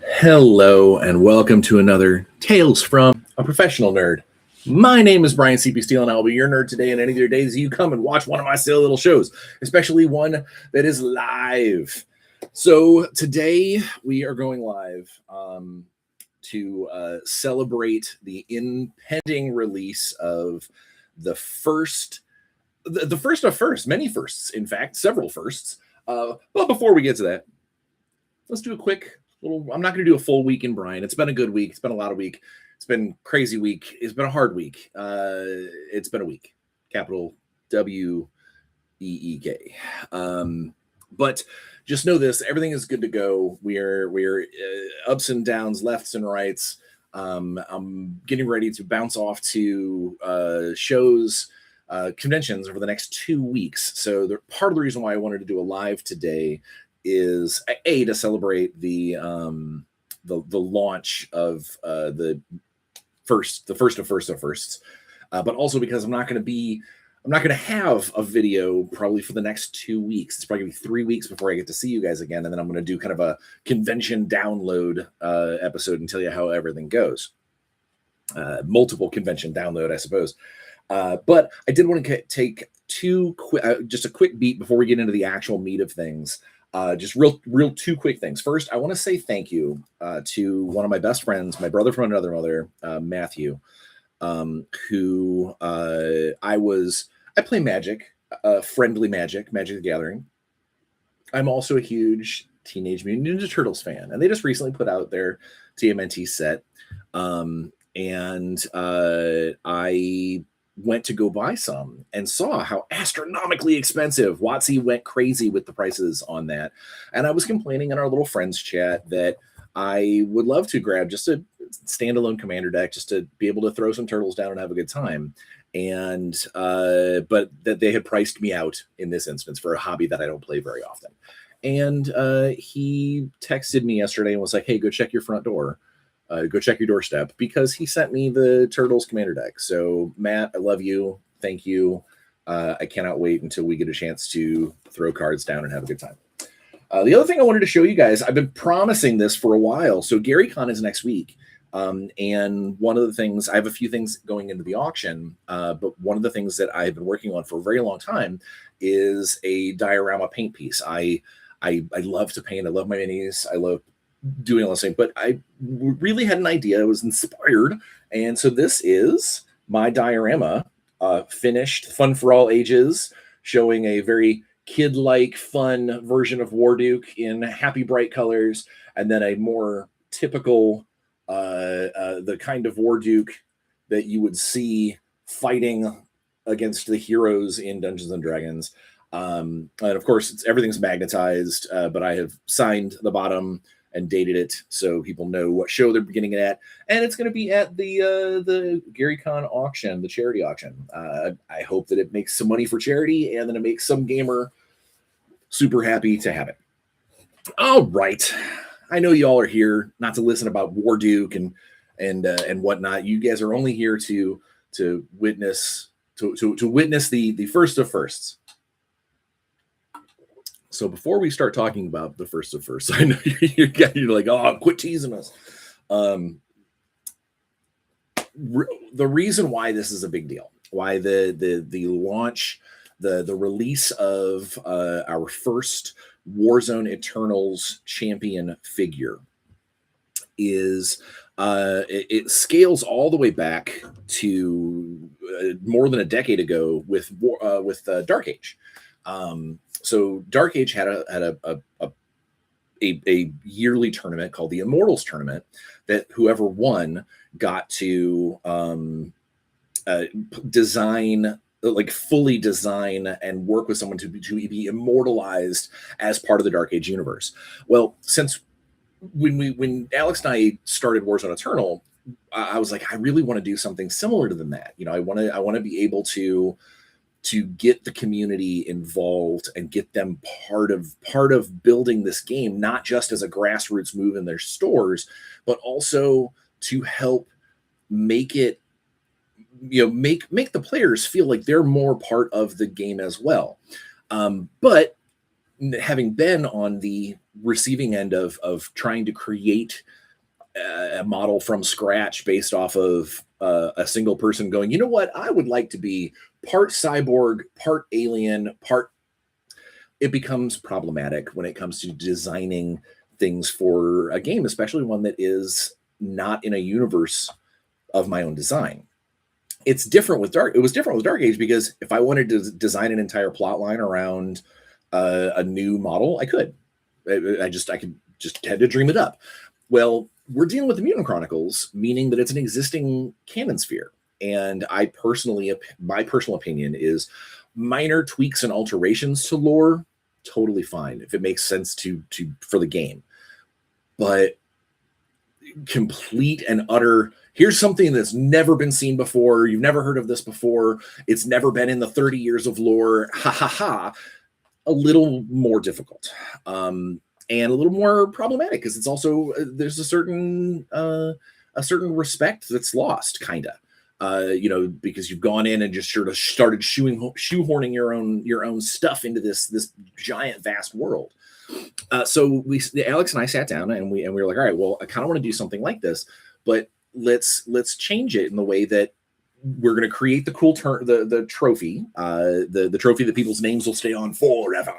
Hello and welcome to another Tales from a Professional Nerd. My name is Brian C.P. Steele and I'll be your nerd today, and any of your days you come and watch one of my silly little shows, especially one that is live. So today we are going live to celebrate the impending release of the first of first, many firsts, in fact, several firsts. But before we get to that, let's do a quick little. I'm not going to do a full week in Brian. It's been a good week. It's been a lot of week. It's been crazy week. It's been a hard week. It's been a week. Capital WEEK. But just know this: everything is good to go. We're ups and downs, lefts and rights. I'm getting ready to bounce off to shows, conventions over the next 2 weeks. So part of the reason why I wanted to do a live today is to celebrate the launch of the first of firsts, but also because I'm not going to have a video probably for the next 2 weeks. It's probably gonna be 3 weeks before I get to see you guys again, and then I'm going to do kind of a convention download episode and tell you how everything goes. Multiple convention download, I suppose. But I did want to take just a quick beat before we get into the actual meat of things. Just real two quick things. First, I want to say thank you to one of my best friends, my brother from another mother, Matthew, who I play Magic, friendly Magic the Gathering. I'm also a huge Teenage Mutant Ninja Turtles fan, and they just recently put out their TMNT set, and I went to go buy some and saw how astronomically expensive. WotC went crazy with the prices on that. And I was complaining in our little friends chat that I would love to grab just a standalone commander deck just to be able to throw some turtles down and have a good time. And but that they had priced me out in this instance for a hobby that I don't play very often. And he texted me yesterday and was like, hey, go check your front door. Go check your doorstep, because he sent me the Turtles commander deck. So Matt, I love you. Thank you. I cannot wait until we get a chance to throw cards down and have a good time. The other thing I wanted to show you guys, I've been promising this for a while. So GaryCon is next week. And one of the things, I have a few things going into the auction, but one of the things that I've been working on for a very long time is a diorama paint piece. I love to paint. I love my minis. I love doing all the same, but I really had an idea. I was inspired, and so this is my diorama, finished, fun for all ages, showing a very kid-like, fun version of Warduke in happy, bright colors, and then a more typical, the kind of Warduke that you would see fighting against the heroes in Dungeons and Dragons. And of course, everything's magnetized, but I have signed the bottom and dated it so people know what show they're beginning it at, and it's going to be at the GaryCon auction, the charity auction. I hope that it makes some money for charity, and then it makes some gamer super happy to have it. All right, I know y'all are here not to listen about Warduke and whatnot. You guys are only here to witness the first of firsts. So before we start talking about the first of first, I know you're like, oh, quit teasing us. The reason why this is a big deal, why the launch, the release of our first Warzone Eternals champion figure is it scales all the way back to more than a decade ago with Dark Age. So Dark Age had a yearly tournament called the Immortals Tournament that whoever won got to fully design and work with someone to be immortalized as part of the Dark Age universe. Well, since when Alex and I started Warzone Eternal, I was like, I really want to do something similar to that. You know, I want to be able to get the community involved and get them part of building this game, not just as a grassroots move in their stores, but also to help make it, make the players feel like they're more part of the game as well. But having been on the receiving end of trying to create a model from scratch based off of a single person going, you know what, I would like to be part cyborg, part alien, part, it becomes problematic when it comes to designing things for a game, especially one that is not in a universe of my own design. It's different with Dark. It was different with Dark Age because if I wanted to design an entire plot line around a new model, I could. I could just had to dream it up. Well, we're dealing with the Mutant Chronicles, meaning that it's an existing canon sphere. And my personal opinion is minor tweaks and alterations to lore, totally fine if it makes sense to for the game. But complete and utter, here's something that's never been seen before, you've never heard of this before, it's never been in the 30 years of lore, ha ha ha, a little more difficult. And a little more problematic because it's also there's a certain respect that's lost, kind of, because you've gone in and just sort of started shoehorning your own stuff into this giant vast world. So Alex and I sat down and we were like, all right, well, I kind of want to do something like this, but let's change it in the way that we're going to create the cool the trophy, the trophy that people's names will stay on forever,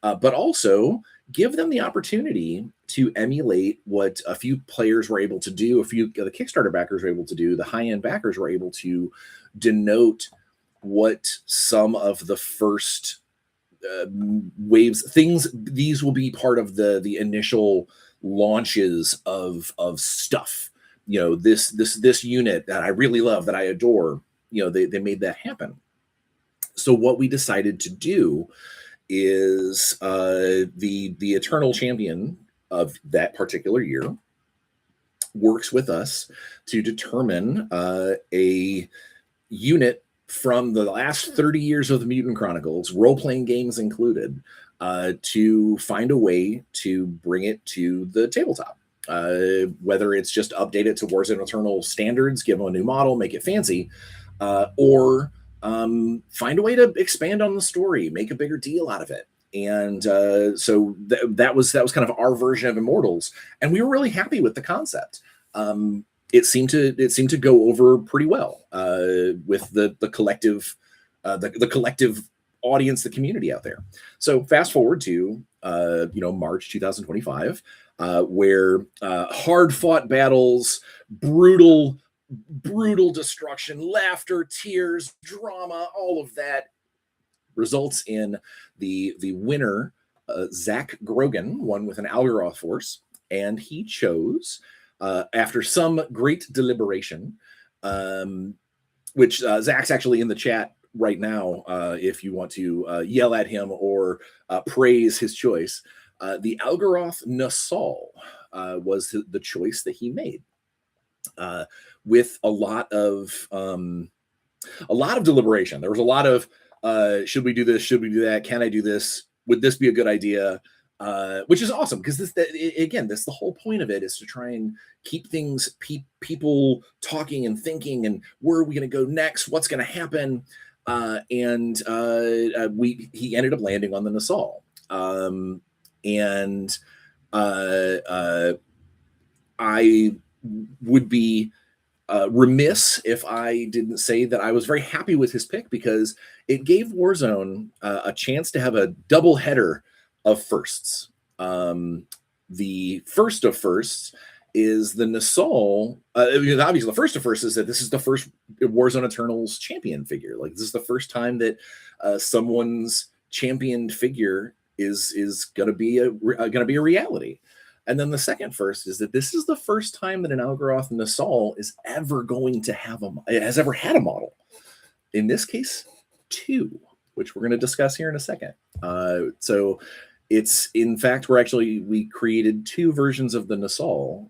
but also give them the opportunity to emulate what a few players were able to do, a few of the Kickstarter backers were able to do, the high-end backers were able to denote what some of the first waves, these will be part of the initial launches of stuff. This unit that I really love, that I adore, they made that happen. So what we decided to do is the eternal champion of that particular year works with us to determine a unit from the last 30 years of the Mutant Chronicles, role-playing games included, to find a way to bring it to the tabletop. Whether it's just update it to Warzone Eternal standards, give them a new model, make it fancy, or find a way to expand on the story, make a bigger deal out of it. And so that was kind of our version of Immortals, and we were really happy with the concept. It seemed to go over pretty well with the collective audience, the community out there. So fast forward to March 2025, where hard fought battles, brutal destruction, laughter, tears, drama, all of that results in the winner. Zach Grogan won with an Algeroth force, and he chose, after some great deliberation, which Zach's actually in the chat right now, if you want to yell at him or praise his choice. The Algeroth Nassal was the choice that he made, with a lot of deliberation. There was a lot of should we do this? Should we do that? Can I do this? Would this be a good idea? Which is awesome, because that's the whole point of it, is to try and keep things, people talking and thinking, and where are we going to go next? What's going to happen? He ended up landing on the Nassal. I would be remiss if I didn't say that I was very happy with his pick, because it gave Warzone a chance to have a double header of firsts. The first of firsts is the Nassal. Obviously, the first of firsts is that this is the first Warzone Eternals champion figure. Like, this is the first time that someone's championed figure is gonna be a reality. And then the second first is that this is the first time that an Algeroth Nassal is ever going to has ever had a model. In this case, 2, which we're going to discuss here in a second. So it's, in fact, we created 2 versions of the Nassal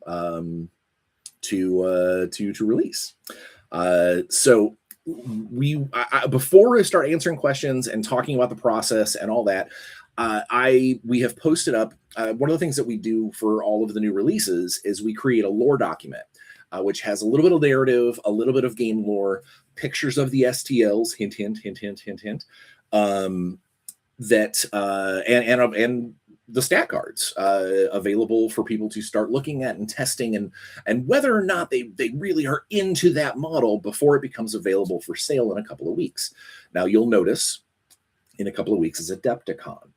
to release. So before I start answering questions and talking about the process and all that, we have posted up, one of the things that we do for all of the new releases is we create a lore document, which has a little bit of narrative, a little bit of game lore, pictures of the STLs, hint, hint, hint, hint, hint, hint, that and the stat cards available for people to start looking at and testing, and whether or not they really are into that model before it becomes available for sale in a couple of weeks. Now you'll notice in a couple of weeks is Adepticon.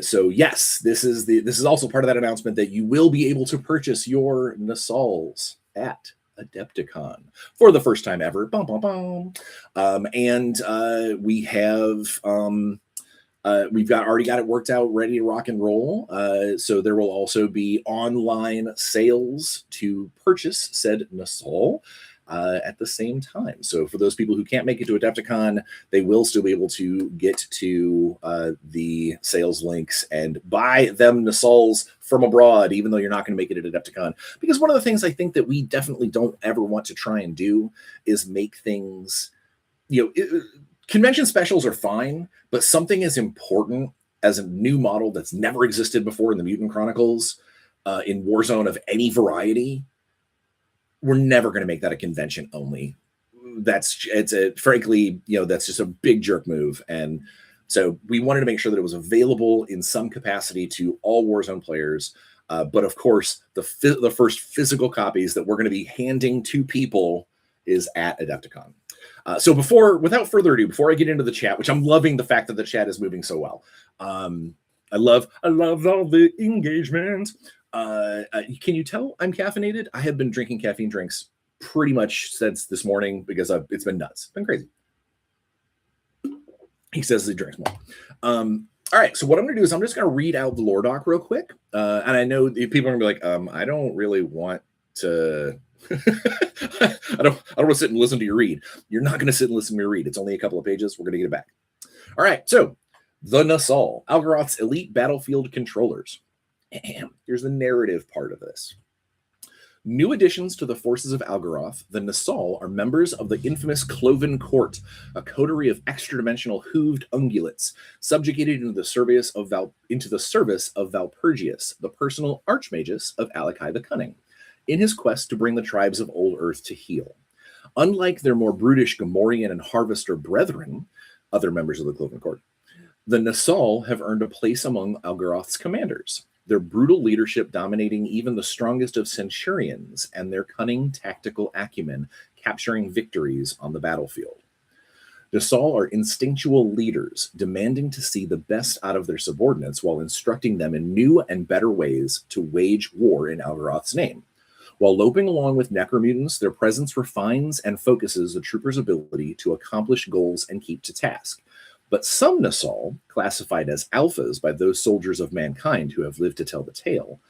So yes, this is also part of that announcement that you will be able to purchase your Nassals at Adepticon for the first time ever. Bum, bum, bum. And we have we've already got it worked out, ready to rock and roll. So there will also be online sales to purchase said Nassal at the same time. So for those people who can't make it to Adepticon, they will still be able to get to the sales links and buy them Nassals from abroad, even though you're not going to make it at Adepticon. Because one of the things I think that we definitely don't ever want to try and do is make things, convention specials are fine, but something as important as a new model that's never existed before in the Mutant Chronicles in Warzone of any variety, we're never going to make that a convention only. Frankly, that's just a big jerk move. And so we wanted to make sure that it was available in some capacity to all Warzone players. But of course, the first physical copies that we're going to be handing to people is at Adepticon. So without further ado, before I get into the chat, which I'm loving the fact that the chat is moving so well. I love all the engagement. Can you tell I'm caffeinated? I have been drinking caffeine drinks pretty much since this morning because it's been nuts. It's been crazy. He says he drinks more. All right, so what I'm going to do is I'm just going to read out the lore doc real quick. And I know people are going to be like, I don't really want to... I don't want to sit and listen to you read. You're not going to sit and listen to me read. It's only a couple of pages. We're going to get it back. All right, so the Nassal, Algeroth's elite battlefield controllers. Here's the narrative part of this. New additions to the forces of Algeroth, the Nassal are members of the infamous Cloven Court, a coterie of extra-dimensional hooved ungulates, subjugated into the service of Valpurgius, the personal archmagus of Alakai the Cunning, in his quest to bring the tribes of Old Earth to heel. Unlike their more brutish Gamorrean and Harvester brethren, other members of the Cloven Court, the Nassal have earned a place among Algeroth's commanders, their brutal leadership dominating even the strongest of centurions and their cunning tactical acumen capturing victories on the battlefield. Nassal are instinctual leaders, demanding to see the best out of their subordinates while instructing them in new and better ways to wage war in Algeroth's name. While loping along with necromutants, their presence refines and focuses the troopers' ability to accomplish goals and keep to task. But some Nassal, classified as alphas by those soldiers of mankind who have lived to tell the tale,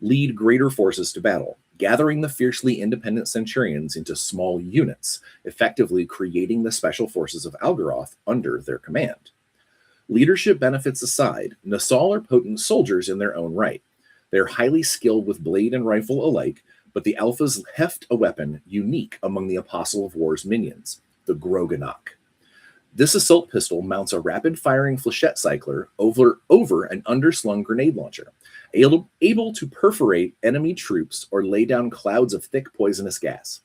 lead greater forces to battle, gathering the fiercely independent centurions into small units, effectively creating the special forces of Algeroth under their command. Leadership benefits aside, Nassal are potent soldiers in their own right. They're highly skilled with blade and rifle alike, but the alphas heft a weapon unique among the Apostle of War's minions, the Groganok. This assault pistol mounts a rapid-firing flechette cycler over an underslung grenade launcher, able to perforate enemy troops or lay down clouds of thick poisonous gas.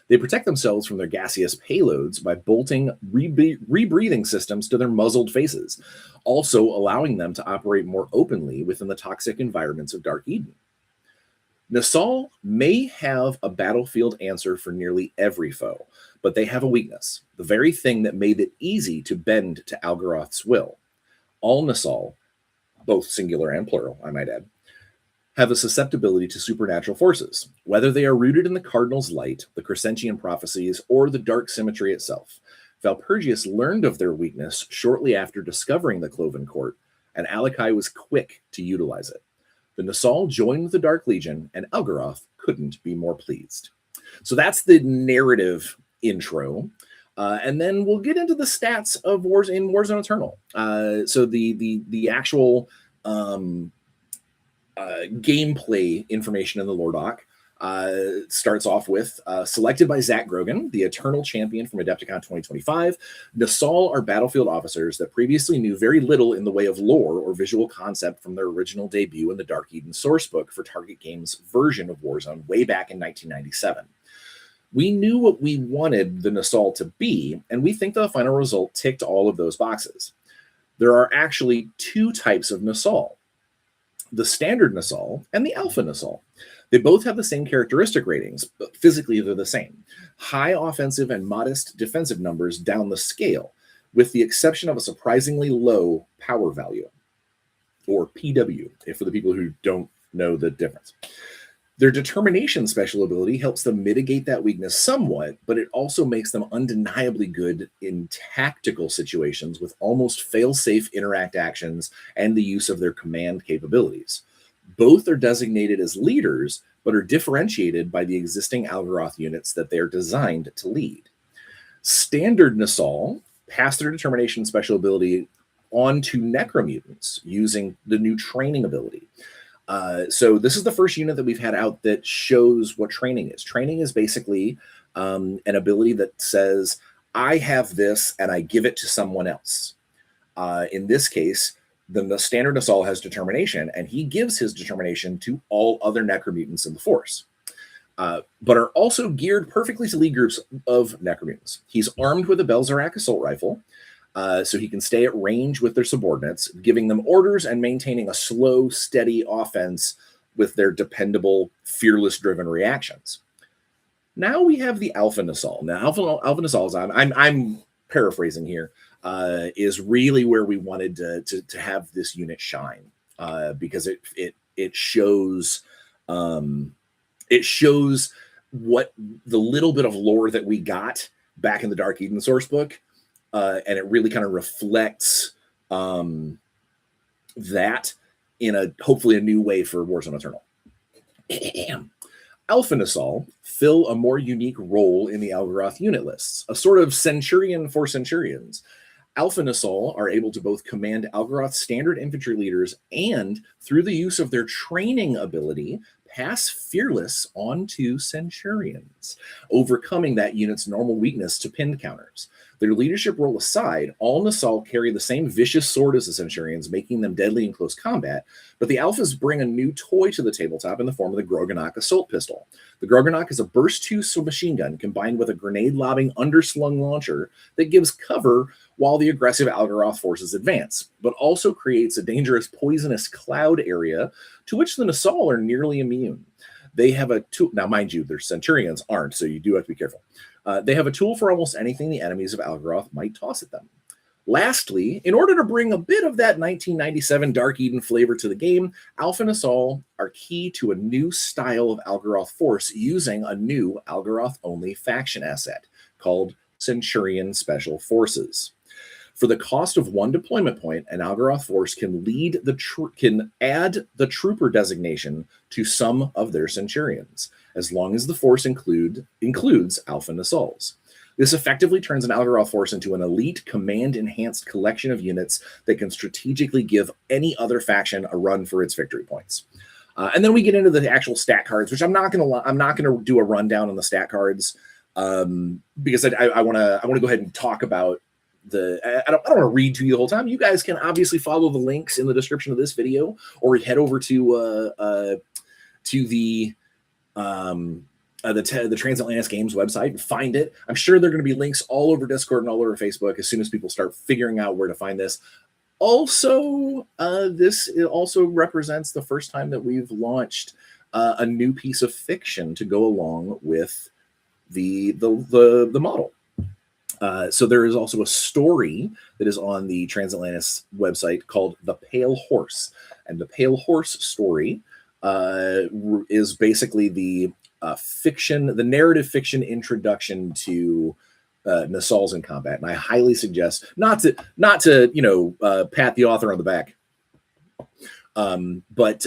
They protect themselves from their gaseous payloads by bolting rebreathing systems to their muzzled faces, also allowing them to operate more openly within the toxic environments of Dark Eden. Nassal may have a battlefield answer for nearly every foe, but they have a weakness, the very thing that made it easy to bend to Algeroth's will. All Nassal, both singular and plural, I might add, have a susceptibility to supernatural forces, whether they are rooted in the Cardinal's light, the Crescentian prophecies, or the dark symmetry itself. Valpurgius learned of their weakness shortly after discovering the Cloven Court, and Alakai was quick to utilize it. The Nassal joined the Dark Legion, and Algeroth couldn't be more pleased. So that's the narrative intro. And then we'll get into the stats of Warzone Eternal. So the actual gameplay information in the lore doc starts off with selected by Zach Grogan, the Eternal Champion from Adepticon 2025. Nassal are battlefield officers that previously knew very little in the way of lore or visual concept from their original debut in the Dark Eden sourcebook for Target Games' version of Warzone way back in 1997. We knew what we wanted the Nassal to be, and we think the final result ticked all of those boxes. There are actually two types of Nassal, the standard Nassal and the alpha Nassal. They both have the same characteristic ratings, but physically they're the same. High offensive and modest defensive numbers down the scale, with the exception of a surprisingly low power value, or PW, for the people who don't know the difference. Their determination special ability helps them mitigate that weakness somewhat, but it also makes them undeniably good in tactical situations with almost fail-safe interact actions and the use of their command capabilities. Both are designated as leaders, but are differentiated by the existing Algeroth units that they are designed to lead. Standard Nassal pass their determination special ability on to Necromutants using the new training ability. So this is the first unit that we've had out that shows what training is. Training is basically an ability that says, I have this and I give it to someone else. In this case, the standard Nassal has determination, and he gives his determination to all other Necromutants in the Force, but are also geared perfectly to lead groups of Necromutants. He's armed with a Belzerak assault rifle, so he can stay at range with their subordinates, giving them orders and maintaining a slow, steady offense with their dependable, fearless-driven reactions. Now we have the Alpha Nassal. Now, Alpha Nassal, I'm paraphrasing here, is really where we wanted to have this unit shine, because it shows what the little bit of lore that we got back in the Dark Eden source book. And it really kind of reflects that in a hopefully a new way for Warzone Eternal. Alpha Nassal fill a more unique role in the Algeroth unit lists, a sort of Centurion for Centurions. Alpha Nassal are able to both command Algeroth standard infantry leaders and, through the use of their training ability, pass fearless onto Centurions, overcoming that unit's normal weakness to pinned counters. Their leadership role aside, all Nassal carry the same vicious sword as the Centurions, making them deadly in close combat, but the Alphas bring a new toy to the tabletop in the form of the Groganok Assault Pistol. The Groganok is a burst 2 machine gun combined with a grenade-lobbing underslung launcher that gives cover while the aggressive Algeroth forces advance, but also creates a dangerous poisonous cloud area to which the Nassal are nearly immune. They have a tool. Now, mind you, their Centurions aren't, so you do have to be careful. They have a tool for almost anything the enemies of Algeroth might toss at them. Lastly, in order to bring a bit of that 1997 Dark Eden flavor to the game, Alpha Nassal are key to a new style of Algeroth force using a new Algeroth-only faction asset called Centurion Special Forces. For the cost of 1 deployment point, an Algeroth force can add the trooper designation to some of their Centurions, as long as the force includes Alpha Nassals. This effectively turns an Algeroth force into an elite, command-enhanced collection of units that can strategically give any other faction a run for its victory points. And then we get into the actual stat cards, which I'm not gonna do a rundown on the stat cards, because I want to go ahead and talk about I don't want to read to you the whole time. You guys can obviously follow the links in the description of this video, or head over to the Transatlantis Games website and find it. I'm sure there are going to be links all over Discord and all over Facebook as soon as people start figuring out where to find this. Also, this also represents the first time that we've launched a new piece of fiction to go along with the model. So there is also a story that is on the Transatlantis website called The Pale Horse. And the Pale Horse story is basically the narrative fiction introduction to Nassals in combat. And I highly suggest not to pat the author on the back, but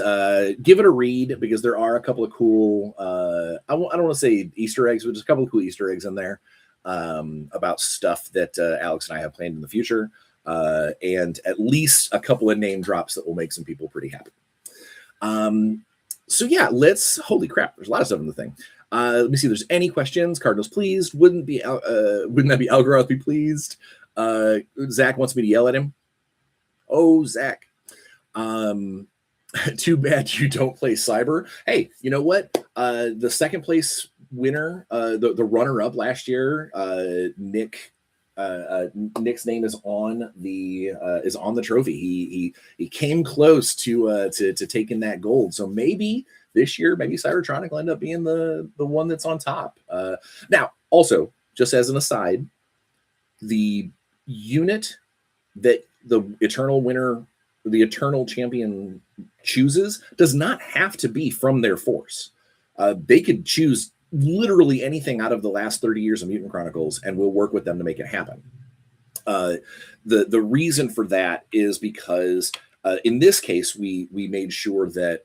give it a read, because there are a couple of cool, I don't want to say Easter eggs, but just a couple of cool Easter eggs in there. About stuff that Alex and I have planned in the future, and at least a couple of name drops that will make some people pretty happy. So yeah, holy crap, there's a lot of stuff in the thing. Let me see if there's any questions. Cardinals pleased. Wouldn't that be Algeroth be pleased? Zach wants me to yell at him. Oh, Zach. Too bad you don't play Cyber. Hey, you know what? The second place winner, the runner-up last year, Nick's name is on the trophy. He came close to taking that gold. So maybe this year, maybe Cybertronic will end up being the one that's on top. Now, also, just as an aside, the unit that the eternal winner, the eternal champion chooses does not have to be from their force. They could choose literally anything out of the last 30 years of Mutant Chronicles, and we'll work with them to make it happen. The reason for that is because in this case, we made sure that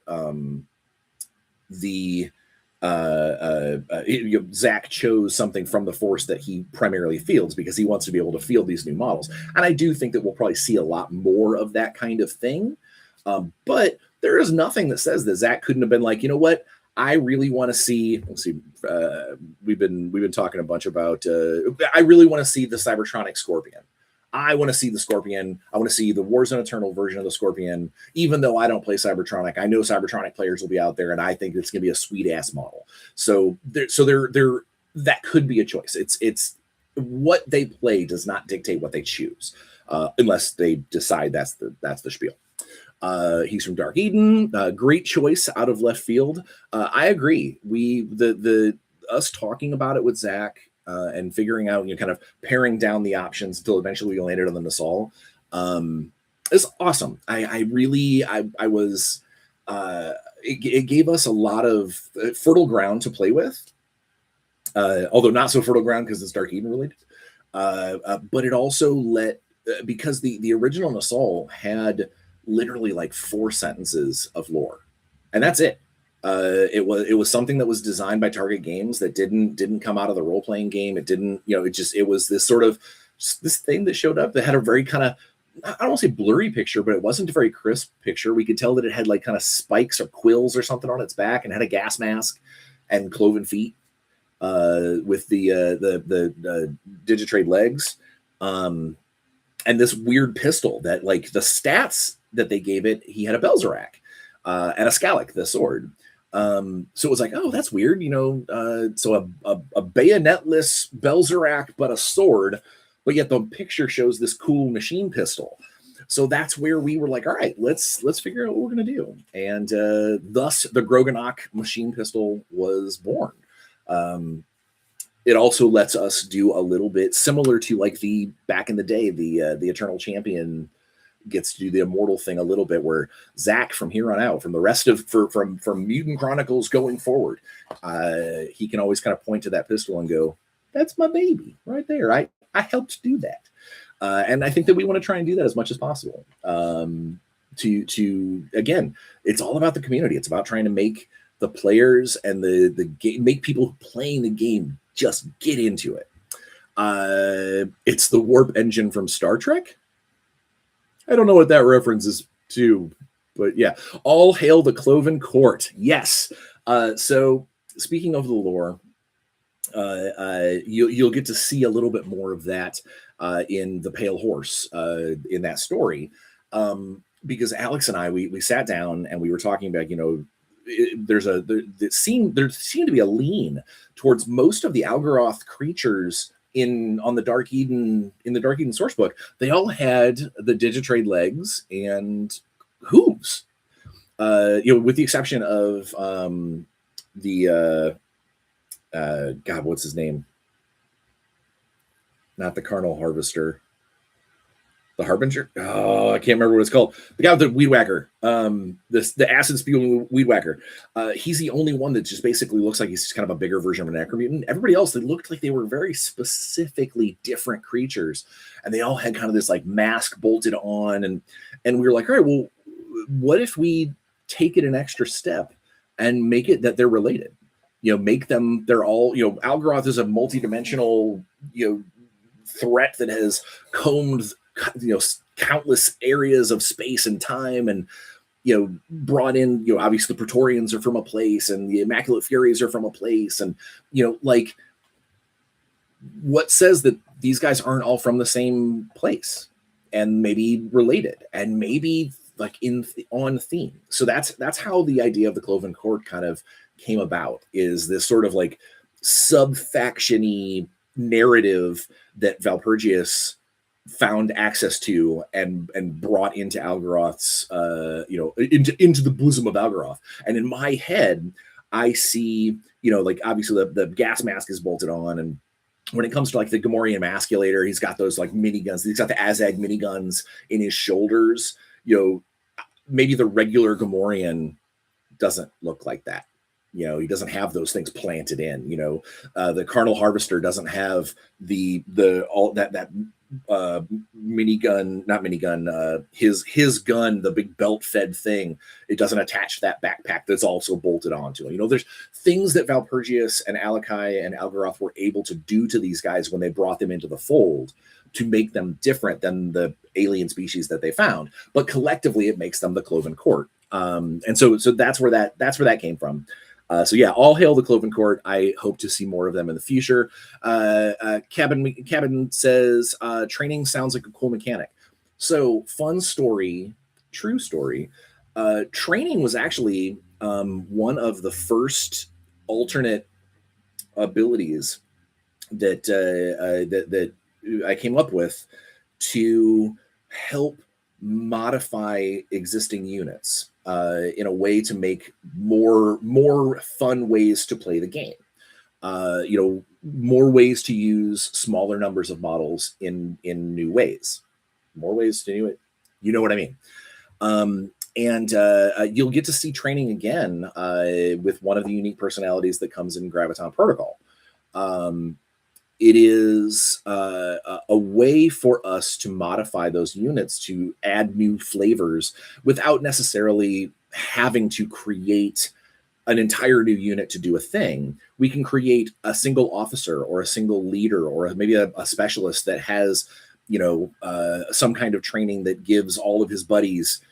Zach chose something from the force that he primarily fields because he wants to be able to field these new models. And I do think that we'll probably see a lot more of that kind of thing. But there is nothing that says that Zach couldn't have been like, you know what? I really want to see. Let's see. We've been talking a bunch about. I really want to see the Cybertronic Scorpion. I want to see the Scorpion. I want to see the Warzone Eternal version of the Scorpion. Even though I don't play Cybertronic, I know Cybertronic players will be out there, and I think it's going to be a sweet ass model. So that could be a choice. It's what they play does not dictate what they choose, unless they decide that's the spiel. He's from Dark Eden. Great choice out of left field. I agree. Us talking about it with Zach and figuring out, kind of paring down the options until eventually we landed on the Nassal is awesome. It gave us a lot of fertile ground to play with. Although not so fertile ground because it's Dark Eden related. But it also because the original Nassal had literally like 4 sentences of lore, and that's it. It was something that was designed by Target Games that didn't come out of the role-playing game. It didn't, it was this sort of this thing that showed up that had a very kind of, I don't want to say blurry picture, but it wasn't a very crisp picture. We could tell that it had like kind of spikes or quills or something on its back, and had a gas mask and cloven feet with the Digitrade legs, and this weird pistol that, like, the stats that they gave it, he had a Belzerak and a Scalic, the sword. So it was like, oh, that's weird, so a bayonetless Belzerak, but a sword, but yet the picture shows this cool machine pistol. So that's where we were like, all right, let's figure out what we're going to do. And thus the Groganok machine pistol was born. It also lets us do a little bit similar to like the back in the day, the Eternal Champion gets to do the immortal thing a little bit, where Zach from here on out, from the rest of from Mutant Chronicles going forward, he can always kind of point to that pistol and go, "That's my baby right there. I helped do that." And I think that we want to try and do that as much as possible. To again, it's all about the community. It's about trying to make the players and the game, make people playing the game just get into it. It's the warp engine from Star Trek. I don't know what that reference is to, but yeah. All hail the Cloven Court. Yes. So speaking of the lore, you'll get to see a little bit more of that in the Pale Horse in that story, because Alex and I we sat down and we were talking about, there seemed to be a lean towards most of the Algeroth creatures on the Dark Eden, in the Dark Eden source book. They all had the Digitrade legs and hooves, with the exception of God, what's his name? Not the Carnal Harvester. The Harbinger? Oh, I can't remember what it's called. The guy with the weed whacker. The acid spewing weed whacker. He's the only one that just basically looks like he's just kind of a bigger version of an necromutant. Everybody else, they looked like they were very specifically different creatures, and they all had kind of this like mask bolted on, and we were like, all right, well, what if we take it an extra step and make it that they're related? Make them, they're all, Algeroth is a multidimensional, threat that has combed, countless areas of space and time, and brought in, obviously the Praetorians are from a place, and the Immaculate Furies are from a place, and like, what says that these guys aren't all from the same place and maybe related and maybe like on theme? So that's how the idea of the Cloven Court kind of came about, is this sort of like sub-faction-y narrative that Valpurgius found access to and brought into Algeroth's into the bosom of Algeroth. And in my head, I see, like obviously the gas mask is bolted on, and when it comes to like the Gamorrean Emasculator, he's got those like miniguns. He's got the Azag miniguns in his shoulders. Maybe the regular Gamorrean doesn't look like that. He doesn't have those things planted in. The Carnal Harvester doesn't have the all that minigun, not minigun, his gun, the big belt fed thing. It doesn't attach to that backpack that's also bolted onto it. There's things that Valpurgius and Alakai and Algeroth were able to do to these guys when they brought them into the fold to make them different than the alien species that they found. But collectively, it makes them the Cloven Court. And so that's where that came from. So yeah, all hail the Cloven Court. I hope to see more of them in the future. Cabin says, training sounds like a cool mechanic. So fun story, true story. Training was actually one of the first alternate abilities that I came up with to help modify existing units in a way to make more fun ways to play the game. More ways to use smaller numbers of models in new ways. More ways to do it. You know what I mean? And you'll get to see training again with one of the unique personalities that comes in Graviton Protocol. It is a way for us to modify those units to add new flavors without necessarily having to create an entire new unit to do a thing. We can create a single officer or a single leader or maybe a specialist that has, some kind of training that gives all of his buddies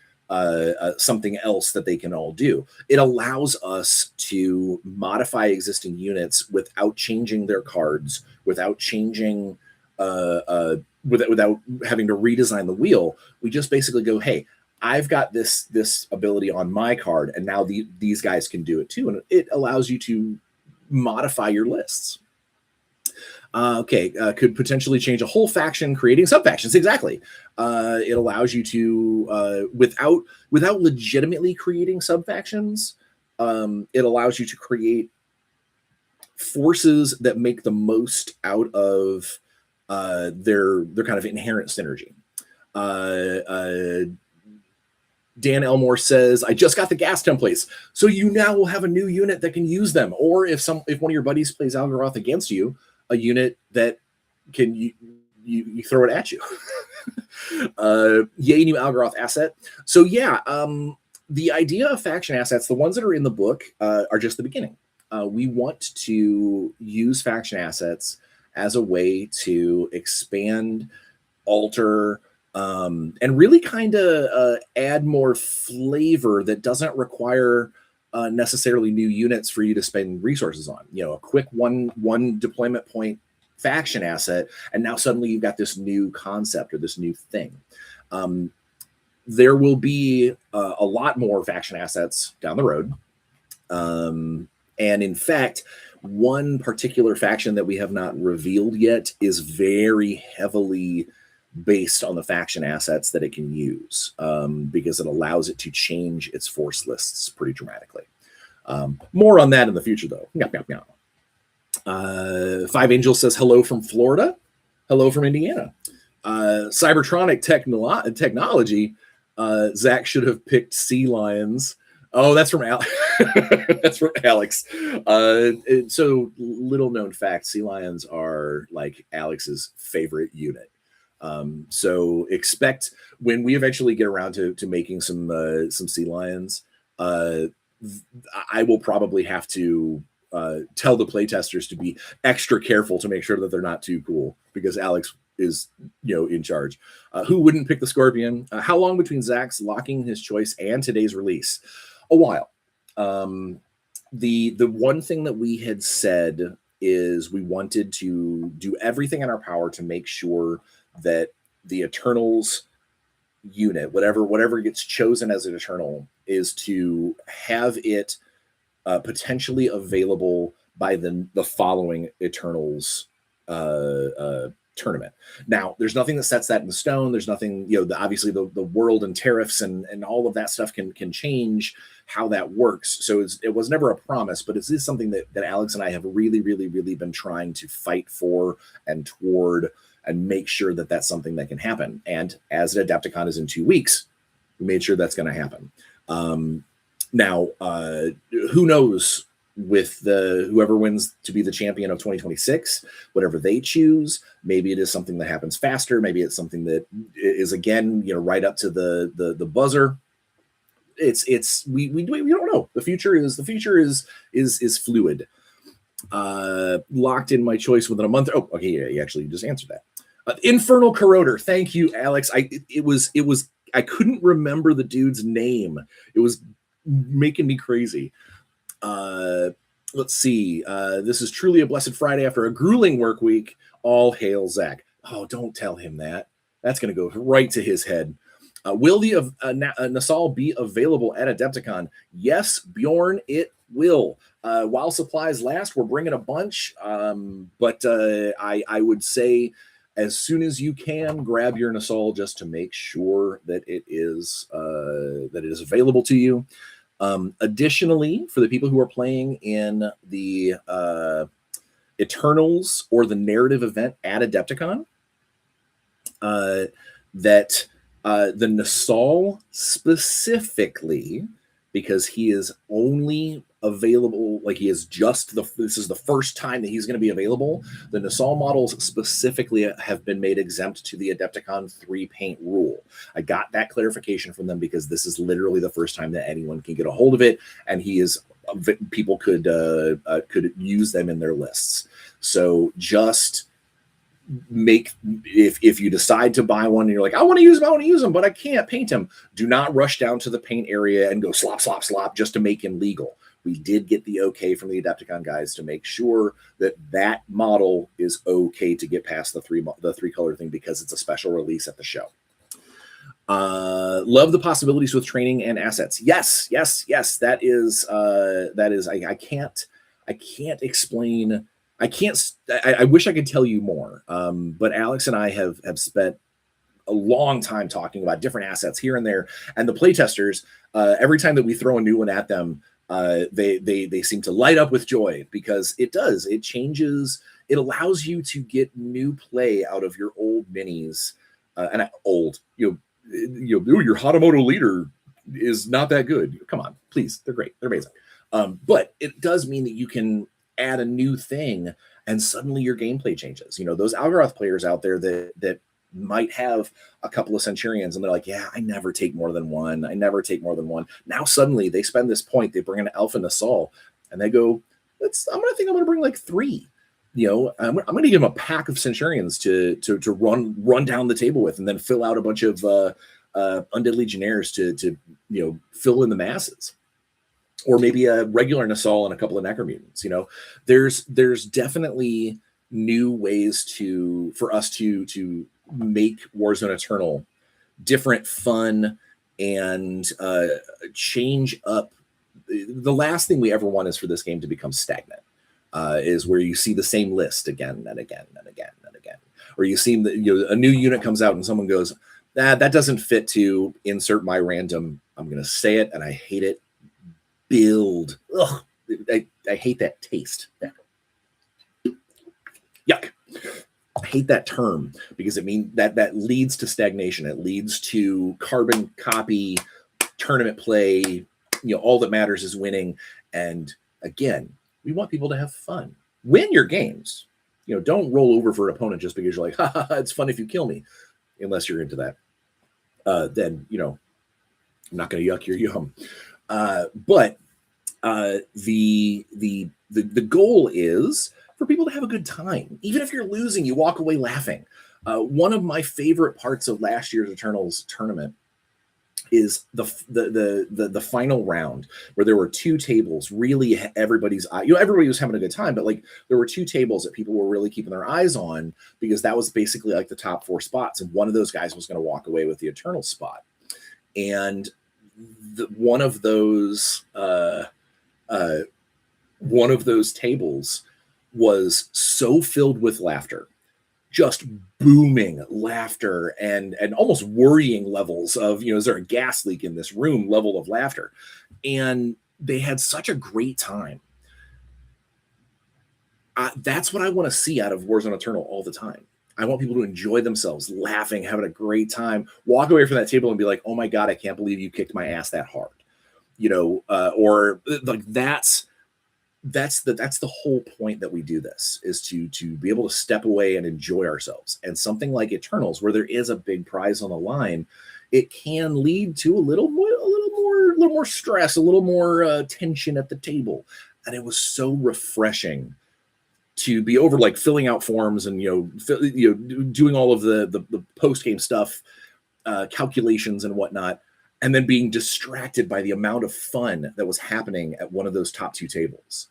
something else that they can all do. It allows us to modify existing units without changing their cards, without changing, without having to redesign the wheel. We just basically go, hey, I've got this ability on my card, and now these guys can do it too. And it allows you to modify your lists. Could potentially change a whole faction, creating sub-factions. Exactly. It allows you to, without legitimately creating sub-factions, it allows you to create forces that make the most out of their kind of inherent synergy. Dan Elmore says, I just got the gas templates, so you now will have a new unit that can use them. Or if one of your buddies plays Algeroth against you, a unit that can you throw it at you. Yay, new Algeroth asset. So yeah, the idea of faction assets, the ones that are in the book, are just the beginning. We want to use faction assets as a way to expand, alter, and really kind of add more flavor that doesn't require necessarily new units for you to spend resources on. A quick one deployment point faction asset, and now suddenly you've got this new concept or this new thing. There will be a lot more faction assets down the road. And in fact, one particular faction that we have not revealed yet is very heavily based on the faction assets that it can use, because it allows it to change its force lists pretty dramatically. More on that in the future, though. Five Angels says hello from Florida. Hello from Indiana. Cybertronic technology. Zach should have picked sea lions. Oh, that's from that's from Alex. So little known fact: sea lions are like Alex's favorite unit. So expect when we eventually get around to making some sea lions, I will probably have to tell the playtesters to be extra careful to make sure that they're not too cool, because Alex is in charge. Who wouldn't pick the Scorpion? How long between Zach's locking his choice and today's release? A while. The one thing that we had said is we wanted to do everything in our power to make sure that the Eternals unit, whatever gets chosen as an Eternal, is to have it potentially available by the following Eternals tournament. Now, there's nothing that sets that in stone. There's nothing, obviously the world and tariffs and all of that stuff can change how that works. So it was never a promise, but it is something that Alex and I have really, really, really been trying to fight for and toward and make sure that that's something that can happen. And as Adepticon is in 2 weeks, we made sure that's going to happen. Now, who knows with whoever wins to be the champion of 2026, whatever they choose, maybe it is something that happens faster. Maybe it's something that is, again, right up to the buzzer. We don't know. The future is fluid. Locked in my choice within a month. Oh, okay, yeah, you actually just answered that. Infernal Corroder. Thank you, Alex. I couldn't remember the dude's name. It was making me crazy. Let's see. This is truly a blessed Friday after a grueling work week. All hail Zach. Oh, don't tell him that. That's going to go right to his head. Will the Nassal be available at Adepticon? Yes, Bjorn, it will. While supplies last, we're bringing a bunch. But I would say as soon as you can, grab your Nassal just to make sure that it is available to you. Additionally, for the people who are playing in the Eternals or the narrative event at Adepticon, that the Nassal specifically, because he is only available, like he is this is the first time that he's going to be available. The Nassal models specifically have been made exempt to the Adepticon 3 paint rule. I got that clarification from them because this is literally the first time that anyone can get a hold of it, and people could use them in their lists. So just if you decide to buy one and you're like, I want to use him, but I can't paint him, do not rush down to the paint area and go slop just to make him legal. We did get the okay from the Adepticon guys to make sure that model is okay to get past the three color thing because it's a special release at the show. Love the possibilities with training and assets. Yes. That is I can't explain. I wish I could tell you more. But Alex and I have spent a long time talking about different assets here and there, and the playtesters, every time that we throw a new one at them, they seem to light up with joy because it changes. It allows you to get new play out of your old minis, your Hatamoto leader is not that good. Come on, please, they're great, they're amazing. But it does mean that you can add a new thing and suddenly your gameplay changes. Those Algeroth players out there that might have a couple of Centurions and they're like, yeah, I never take more than one. Now suddenly they spend this point, they bring an Alpha Nassal and they go, I'm going to bring like 3. I'm going to give them a pack of Centurions to run down the table with, and then fill out a bunch of Undead Legionnaires to fill in the masses. Or maybe a regular Nassal and a couple of Necromutants. There's definitely new ways for us to make Warzone Eternal different, fun, and change up. The last thing we ever want is for this game to become stagnant. Is where you see the same list again and again and again and again, or you see a new unit comes out and someone goes, that doesn't fit to insert my random. I'm going to say it, and I hate it. Build. Ugh, I hate that taste. Yuck. I hate that term because it means that leads to stagnation. It leads to carbon copy, tournament play. All that matters is winning. And again, we want people to have fun. Win your games. Don't roll over for an opponent just because you're like, it's fun if you kill me. Unless you're into that. Then, I'm not going to yuck your yum. But the goal is for people to have a good time. Even if you're losing, you walk away laughing. One of my favorite parts of last year's Eternals tournament is the final round where there were 2 tables. Really, everybody was having a good time, but like there were 2 tables that people were really keeping their eyes on because that was basically like the top 4 spots, and one of those guys was going to walk away with the Eternal spot. And one of those one of those tables was so filled with laughter, just booming laughter and almost worrying levels of, is there a gas leak in this room level of laughter. And they had such a great time. That's what I want to see out of Warzone Eternal all the time. I want people to enjoy themselves, laughing, having a great time, walk away from that table and be like, oh my God, I can't believe you kicked my ass that hard. Or like that's the whole point that we do this, is to be able to step away and enjoy ourselves. And something like Eternals, where there is a big prize on the line, it can lead to a little more stress, a little more tension at the table. And it was so refreshing to be over, like filling out forms and doing all of the post game stuff, calculations and whatnot, and then being distracted by the amount of fun that was happening at one of those top two tables.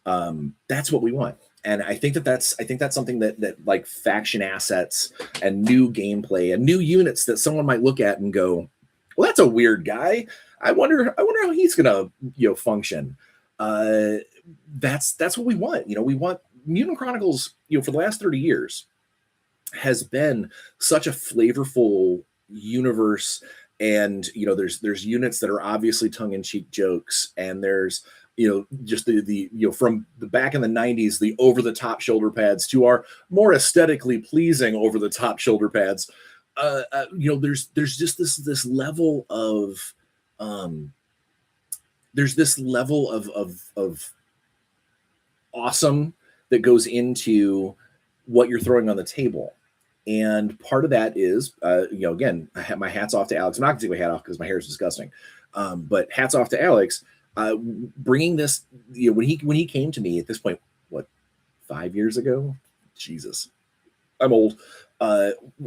That's what we want. And I think that's something that like faction assets and new gameplay and new units that someone might look at and go, well, that's a weird guy. I wonder how he's gonna function. That's what we want. We want Mutant Chronicles, for the last 30 years has been such a flavorful universe. And there's units that are obviously tongue-in-cheek jokes, and there's just the from the back in the 90s, the over-the-top shoulder pads to our more aesthetically pleasing over-the-top shoulder pads. There's just this level of there's this level of awesome that goes into what you're throwing on the table. And part of that is, again, I have my hats off to Alex. I'm not going to take my hat off because my hair is disgusting. But hats off to Alex, bringing this, when he came to me at this point, 5 years ago? Jesus, I'm old.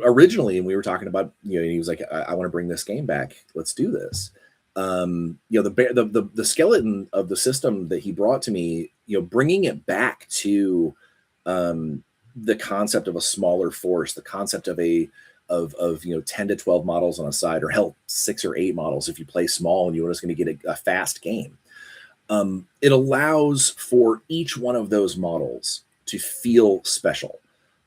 Originally, and we were talking about, he was like, I want to bring this game back. Let's do this. The skeleton of the system that he brought to me, bringing it back to the concept of a smaller force, the concept of 10 to 12 models on a side, or hell, 6 or 8 models if you play small and you're just going to get a fast game. It allows for each one of those models to feel special,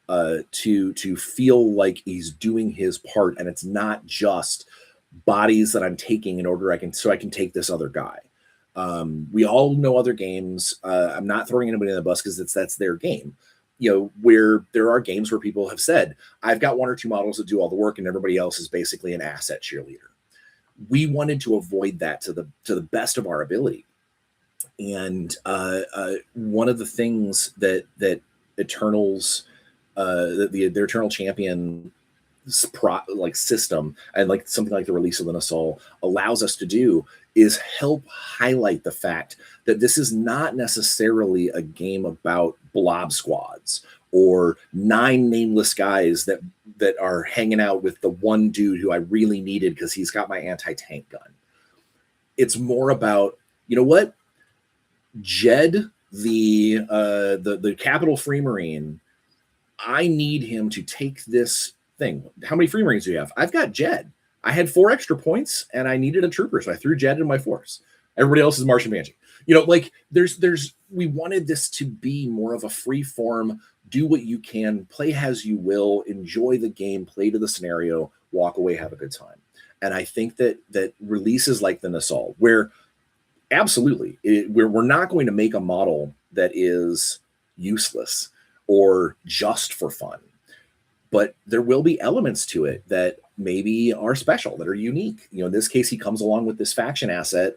to feel like he's doing his part, and it's not just bodies that I'm taking in order I can take this other guy. We all know other games. I'm not throwing anybody in the bus because that's their game. Where there are games where people have said, I've got 1 or 2 models that do all the work and everybody else is basically an asset cheerleader. We wanted to avoid that to the best of our ability. And one of the things that Eternals, their Eternal Champion system, and like something like the release of the Nassal allows us to do, is help highlight the fact that this is not necessarily a game about blob squads or 9 nameless guys that are hanging out with the one dude who I really needed because he's got my anti-tank gun. It's more about, Jed, the Capital Free Marine, I need him to take this thing. How many Free Marines do you have? I've got Jed. I had 4 extra points and I needed a trooper, so I threw Jed in my force. Everybody else is Martian Banshee. We wanted this to be more of a free form, do what you can, play as you will, enjoy the game, play to the scenario, walk away, have a good time. And I think that releases like the Nassal, where absolutely, we're not going to make a model that is useless or just for fun. But there will be elements to it that maybe are special, that are unique. In this case, he comes along with this faction asset.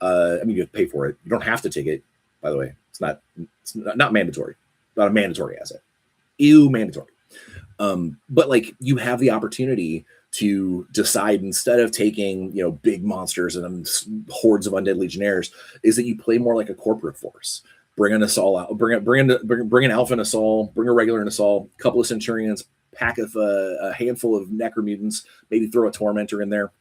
You have to pay for it. You don't have to take it, by the way. It's not mandatory. Not a mandatory asset. Mandatory. But you have the opportunity to decide, instead of taking big monsters and hordes of undead legionnaires, is that you play more like a corporate force. Bring an Nassal out. Bring an Alpha Nassal. Bring a regular Nassal. A couple of Centurions. Pack of a handful of Necromutants, maybe throw a Tormentor in there,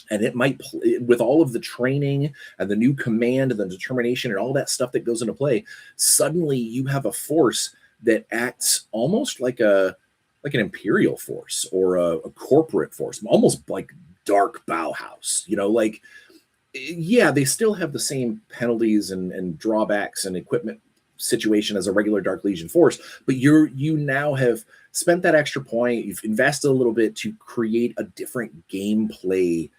and it might, with all of the training and the new command and the determination and all that stuff that goes into play, suddenly you have a force that acts almost like an imperial force or a corporate force, almost like dark Bauhaus. Yeah, they still have the same penalties and drawbacks and equipment situation as a regular Dark Legion force, but you now have spent that extra point. You've invested a little bit to create a different gameplay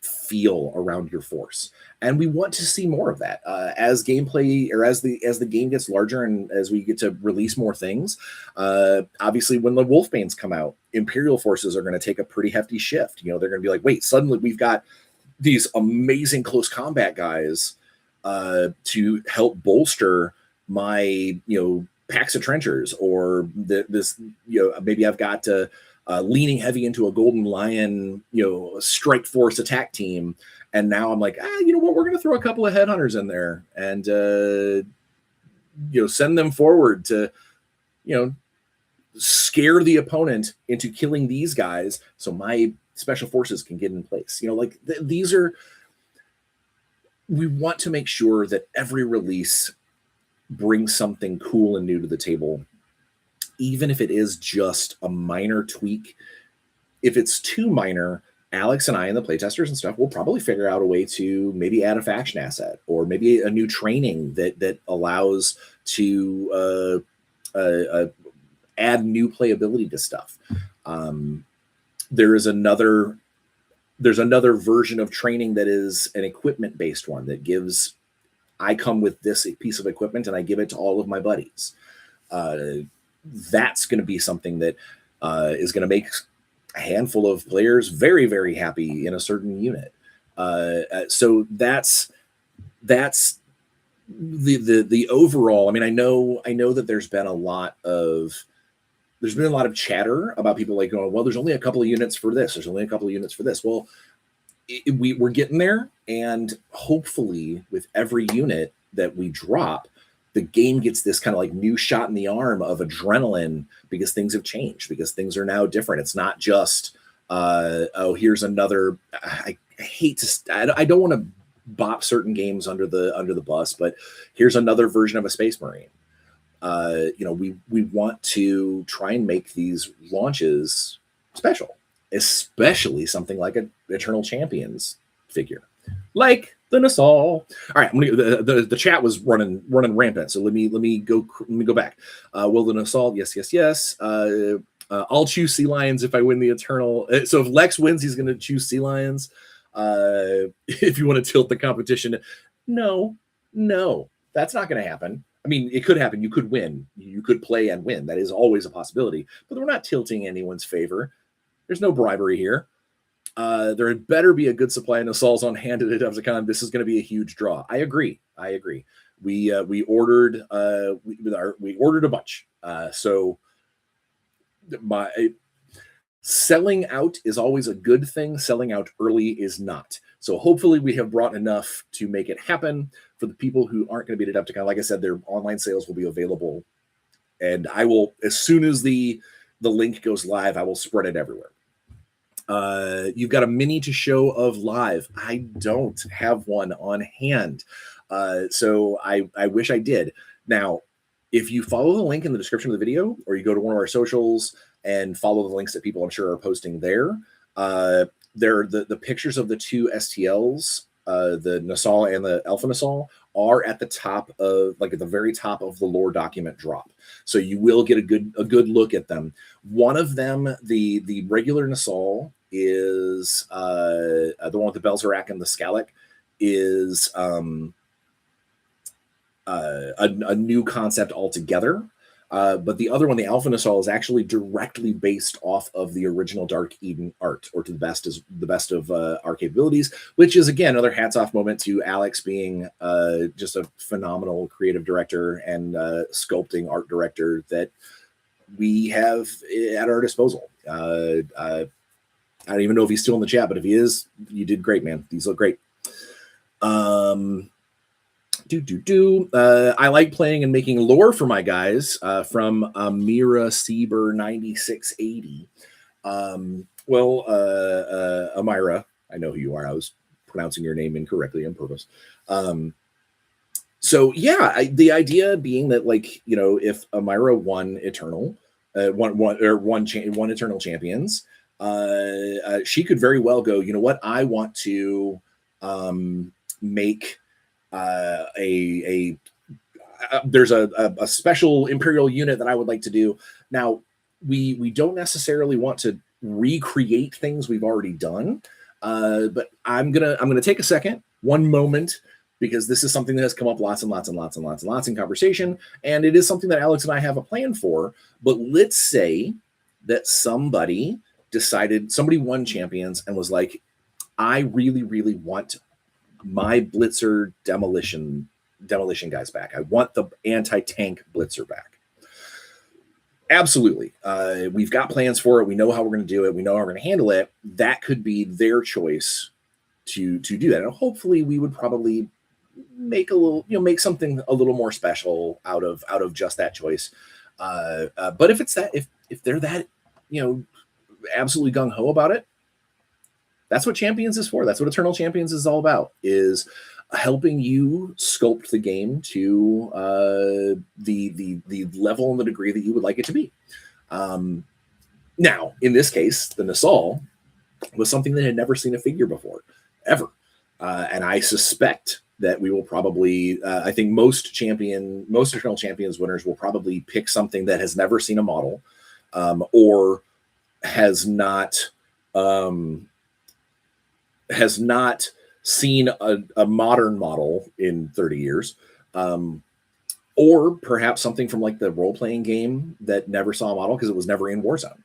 feel around your force, and we want to see more of that as gameplay, or as the game gets larger and as we get to release more things. Obviously, when the Wolfbanes come out, Imperial forces are going to take a pretty hefty shift. You know, they're going to be like, wait, suddenly we've got these amazing close combat guys to help bolster my, you know, packs of trenchers, or this, you know, maybe I've got leaning heavy into a Golden Lion, you know, strike force attack team, and now I'm like, you know what, we're going to throw a couple of headhunters in there and you know, send them forward to, you know, scare the opponent into killing these guys so my special forces can get in place. You know, like these are, we want to make sure that every release brings something cool and new to the table, even if it is just a minor tweak. If it's too minor, Alex and I and the playtesters and stuff will probably figure out a way to maybe add a faction asset, or maybe a new training that allows to add new playability to stuff. There's another version of training that is an equipment based one that gives, I come with this piece of equipment and I give it to all of my buddies. That's going to be something that is going to make a handful of players very, very happy in a certain unit. So that's the overall. I mean, I know that there's been a lot of chatter about people like going, well, there's only a couple of units for this. There's only a couple of units for this. Well, we're getting there, and hopefully with every unit that we drop, the game gets this kind of like new shot in the arm of adrenaline, because things have changed, because things are now different. It's not just here's another, I hate to, I don't want to bop certain games under the bus, but here's another version of a Space Marine. You know, we want to try and make these launches special, especially something like an Eternal Champions figure, like the Nassal. All right, the chat was running rampant, so let me go back. Will the Nassal? Yes. I'll choose Sea Lions if I win the Eternal. So if Lex wins, he's going to choose Sea Lions. If you want to tilt the competition, no, that's not going to happen. I mean, it could happen. You could win. You could play and win. That is always a possibility. But we're not tilting anyone's favor. There's no bribery here. There had better be a good supply of Nassals on hand at Adepticon. This is going to be a huge draw. I agree. We ordered we ordered a bunch. So selling out is always a good thing. Selling out early is not. So hopefully we have brought enough to make it happen for the people who aren't going to be at Adepticon. Like I said, their online sales will be available, and I will, as soon as the link goes live, I will spread it everywhere. You've got a mini to show of live. I don't have one on hand. So I wish I did. Now, if you follow the link in the description of the video, or you go to one of our socials and follow the links that people I'm sure are posting there, the pictures of the two STLs, the Nassal and the Alpha Nassal, are at the top of, like at the very top of the lore document drop. So you will get a good look at them. One of them, the regular Nassal, is the one with the Belzerak and the Scalec, is a new concept altogether. But the other one, the Alpha Nassal, is actually directly based off of the original Dark Eden art, or to the best of our capabilities, which is, again, another hats off moment to Alex being just a phenomenal creative director and sculpting art director that we have at our disposal. I don't even know if he's still in the chat, but if he is, you did great, man. These look great. I like playing and making lore for my guys, from Amira Sieber 9680. Amira, I know who you are. I was pronouncing your name incorrectly on purpose. So yeah, the idea being that, like, you know, if Amira won Eternal, won Eternal Champions, she could very well go, you know what, I want to make there's a special Imperial unit that I would like to do. Now, we don't necessarily want to recreate things we've already done, but I'm gonna take a second, one moment, because this is something that has come up lots in conversation, and it is something that Alex and I have a plan for. But let's say that somebody won Champions and was like, I really want my Blitzer demolition guys back. I want the anti-tank Blitzer back. Absolutely. We've got plans for it. We know how we're going to do it. We know how we're going to handle it. That could be their choice to do that. And hopefully we would probably make make something a little more special out of just that choice. But if they're that, absolutely gung-ho about it, that's what Champions is for. That's what Eternal Champions is all about, is helping you sculpt the game to the level and the degree that you would like it to be. Now, in this case, the Nassal was something that had never seen a figure before, ever. And I suspect that we will probably, I think most Eternal Champions winners will probably pick something that has never seen a model, or has not seen a modern model in 30 years, or perhaps something from like the role-playing game that never saw a model because it was never in Warzone.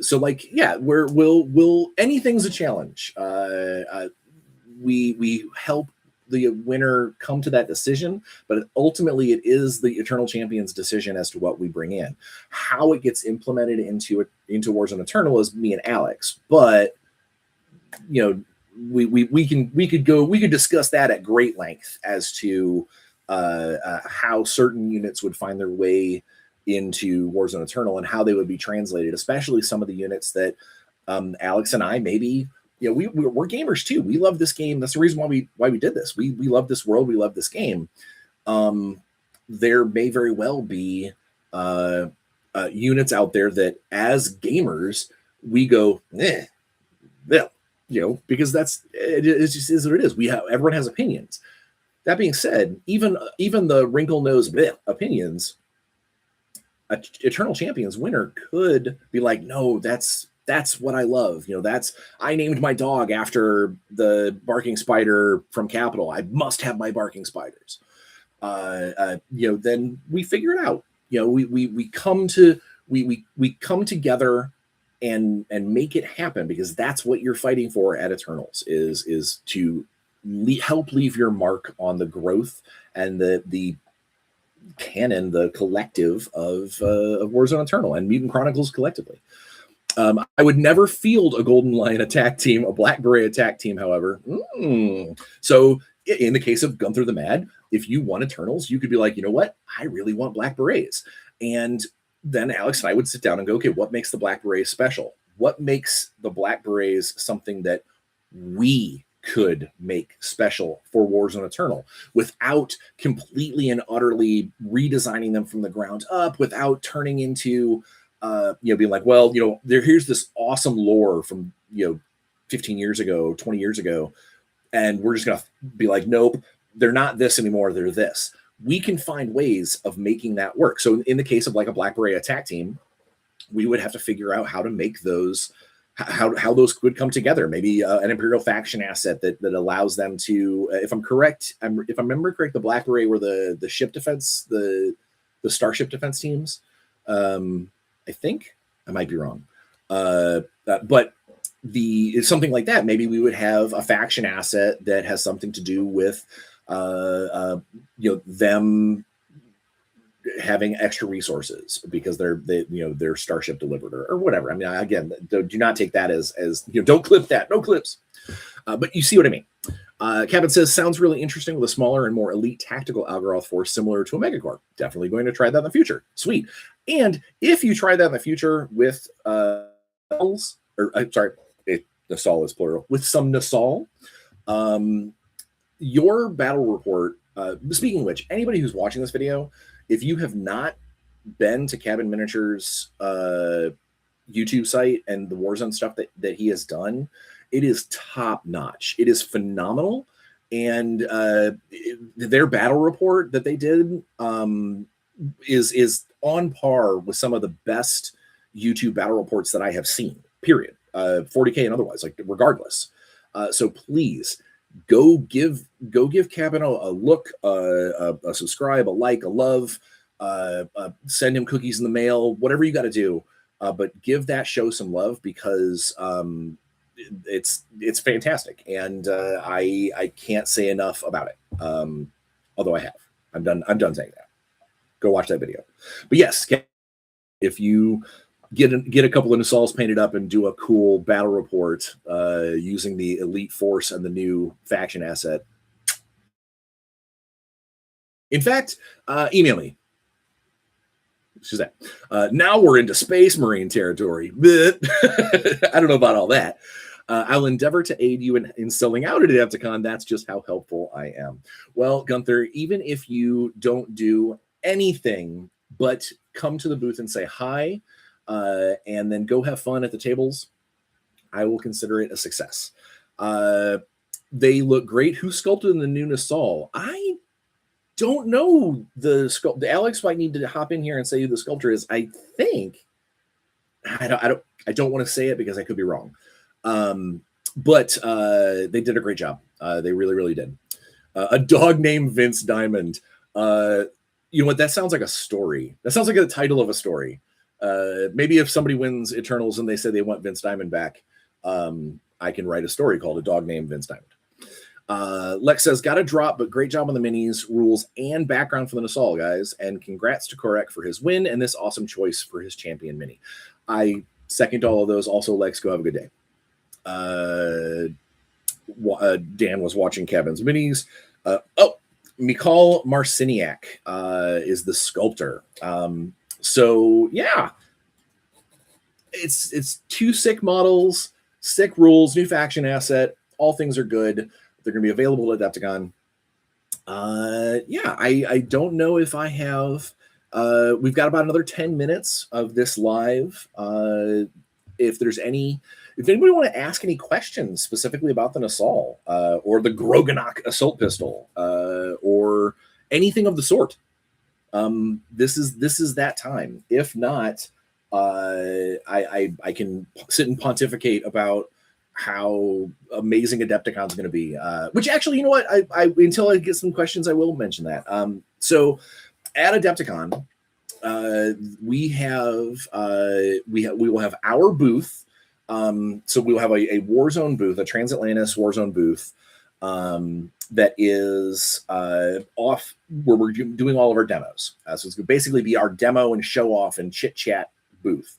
So like, yeah, we'll anything's a challenge. We help the winner come to that decision, but ultimately it is the Eternal Champions decision as to what we bring in. How it gets implemented into Warzone Eternal is me and Alex, but we could discuss that at great length as to how certain units would find their way into Warzone Eternal and how they would be translated, especially some of the units that Alex and I maybe, we're gamers too. We love this game. That's the reason why we did this. We love this world. We love this game. There may very well be units out there that as gamers we go, yeah, because it just is what it is. Everyone has opinions. That being said, even the wrinkle-nosed opinions, Eternal Champions winner could be like, no, that's what I love. I named my dog after the barking spider from Capital. I must have my barking spiders. Then we figure it out. We come together and make it happen, because that's what you're fighting for at Eternals is to help leave your mark on the growth and the canon, the collective of Warzone Eternal and Mutant Chronicles collectively. I would never field a Golden Lion attack team, a Black Beret attack team, however. So in the case of Gunther the Mad, if you won Eternals, you could be like, you know what? I really want Black Berets. And then Alex and I would sit down and go, okay, what makes the Black Berets special? What makes the Black Berets something that we could make special for Warzone Eternal without completely and utterly redesigning them from the ground up, without turning into being like, well, here's this awesome lore from 15 years ago, 20 years ago, and we're just gonna be like, nope, they're not this anymore, they're this. We can find ways of making that work. So in the case of like a Black Beret attack team, we would have to figure out how to make those, how those would come together. Maybe an Imperial faction asset that allows them to, if I'm remember correct, the Black Beret were the ship defense, the starship defense teams. I think I might be wrong. But something like that, maybe we would have a faction asset that has something to do with them having extra resources because they're starship delivered or whatever. I mean, again, do not take that as don't clip that, no clips. But you see what I mean. Cabin says, sounds really interesting with a smaller and more elite tactical Algeroth force similar to a Megacorp. Definitely going to try that in the future. Sweet. And if you try that in the future with Nassal is plural, with some Nassal, your battle report, speaking of which, anybody who's watching this video, if you have not been to Cabin Miniatures YouTube site and the Warzone stuff that he has done, it is top notch. It is phenomenal. and their battle report that they did is on par with some of the best YouTube battle reports that I have seen. Period. 40K and otherwise, like regardless. So please go give Cabin a look, a subscribe, a like, a love, send him cookies in the mail, whatever you got to do. But give that show some love, because it's fantastic, and I can't say enough about it. Although I have, I'm done saying that. Go watch that video. But yes, if you get a couple of Nassals painted up and do a cool battle report using the Elite Force and the new faction asset. In fact, email me. She's that. Now we're into Space Marine territory. I don't know about all that. I'll endeavor to aid you in selling out at Adepticon. That's just how helpful I am. Well, Gunther, even if you don't do anything but come to the booth and say hi, and then go have fun at the tables, I will consider it a success. They look great. Who sculpted the new Nassal? I don't know the sculpt. Alex might need to hop in here and say who the sculptor is. I think I don't want to say it because I could be wrong. But they did a great job. They really did. A dog named Vince Diamond. You know what? That sounds like a story. That sounds like the title of a story. Maybe if somebody wins Eternals and they say they want Vince Diamond back, I can write a story called A Dog Named Vince Diamond. Lex says, got a drop, but great job on the minis, rules, and background for the Nassal, guys. And congrats to Korek for his win and this awesome choice for his champion mini. I second all of those. Also, Lex, go have a good day. Dan was watching Kevin's minis. Mikhail Marciniak is the sculptor. So yeah, it's two sick models, sick rules, new faction asset. All things are good. They're going to be available at Adepticon. Yeah, I don't know if I have. We've got about another 10 minutes of this live. If anybody want to ask any questions specifically about the Nassal or the Groganok assault pistol or anything of the sort, this is that time. If not, I can sit and pontificate about how amazing Adepticon's going to be. Which actually, you know what? I until I get some questions, I will mention that. So at Adepticon, we will have our booth. So we'll have a Warzone booth, a Transatlantis Warzone booth, that is off where we're doing all of our demos. So it's going to basically be our demo and show off and chit chat booth.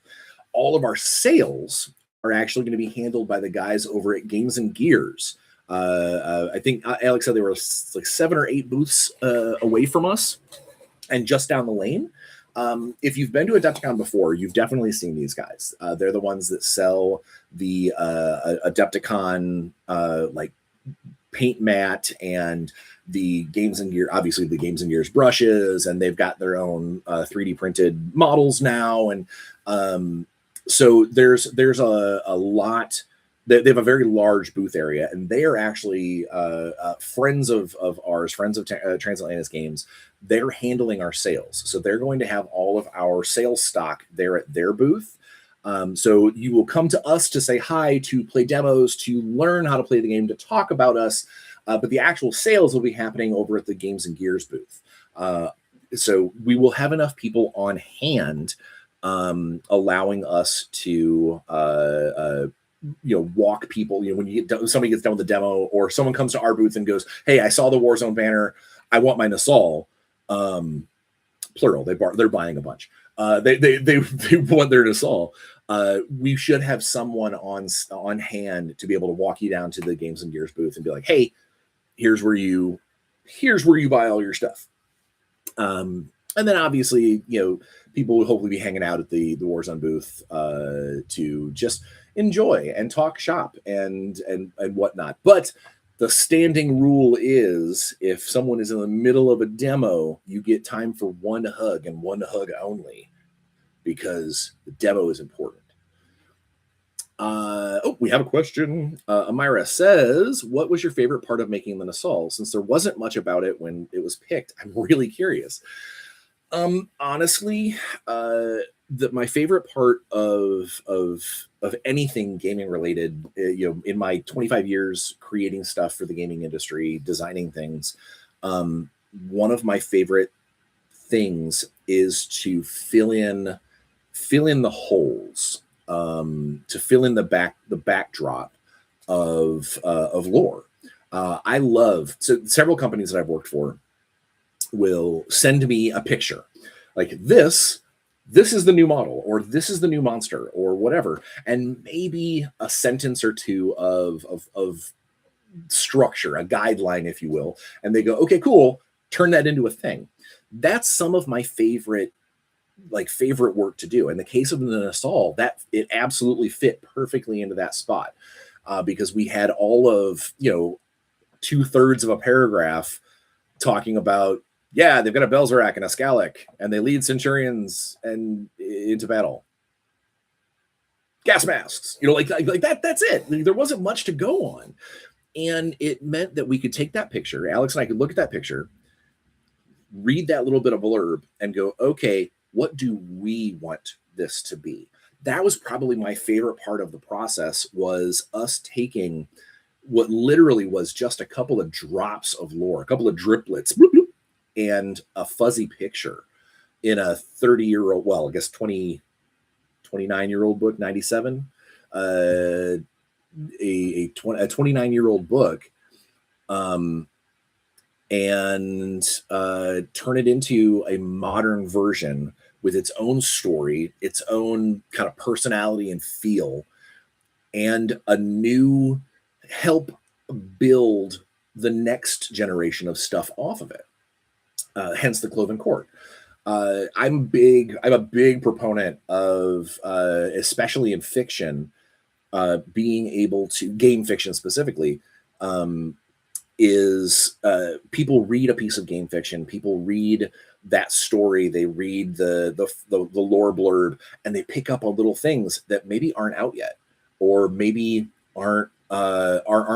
All of our sales are actually going to be handled by the guys over at Games and Gears. I think Alex said there were like 7 or 8 booths away from us and just down the lane. If you've been to Adepticon before, you've definitely seen these guys. They're the ones that sell the Adepticon like paint mat and the Games and Gear, obviously the Games and Gears brushes, and they've got their own 3D printed models now. And so there's a lot. They have a very large booth area, and they are actually friends of ours, friends of Transatlantis Games. They're handling our sales. So they're going to have all of our sales stock there at their booth. So you will come to us to say hi, to play demos, to learn how to play the game, to talk about us. But the actual sales will be happening over at the Games and Gears booth. So we will have enough people on hand, allowing us to walk people. When you get done, somebody gets done with the demo, or someone comes to our booth and goes, "Hey, I saw the Warzone banner. I want my Nassal." Plural. They're buying a bunch. They want their Nassal. We should have someone on hand to be able to walk you down to the Games and Gears booth and be like, "Hey, here's where you buy all your stuff." And then obviously, people will hopefully be hanging out at the Warzone booth to just enjoy and talk shop and whatnot. But the standing rule is, if someone is in the middle of a demo, you get time for one hug and one hug only, because the demo is important. Oh, we have a question. Amira says, "What was your favorite part of making the Nassal? Since there wasn't much about it when it was picked, I'm really curious." Honestly, my favorite part of anything gaming related, in my 25 years creating stuff for the gaming industry, designing things, one of my favorite things is to fill in the holes, to fill in the backdrop of lore. I love several companies that I've worked for will send me a picture like this is the new model, or this is the new monster, or whatever, and maybe a sentence or two of structure, a guideline, if you will, and they go, okay, cool, turn that into a thing. That's some of my favorite work to do. In the case of the Nassal, that it absolutely fit perfectly into that spot, because we had all of 2/3 of a paragraph talking about, yeah, they've got a Belzerak and a Scalic, and they lead Centurions and into battle. Gas masks, like that. That's it. There wasn't much to go on, and it meant that we could take that picture. Alex and I could look at that picture, read that little bit of blurb, and go, okay, what do we want this to be? That was probably my favorite part of the process, was us taking what literally was just a couple of drops of lore, a couple of driplets, bloop, bloop, and a fuzzy picture in a 30-year-old, well, I guess 29-year-old book, 97, a 29-year-old book, and turn it into a modern version with its own story, its own kind of personality and feel, and a new help build the next generation of stuff off of it. Hence the Cloven Court. I'm a big proponent of, especially in fiction, being able to, game fiction specifically, is people read a piece of game fiction, people read that story, they read the lore blurb, and they pick up on little things that maybe aren't out yet, or maybe aren't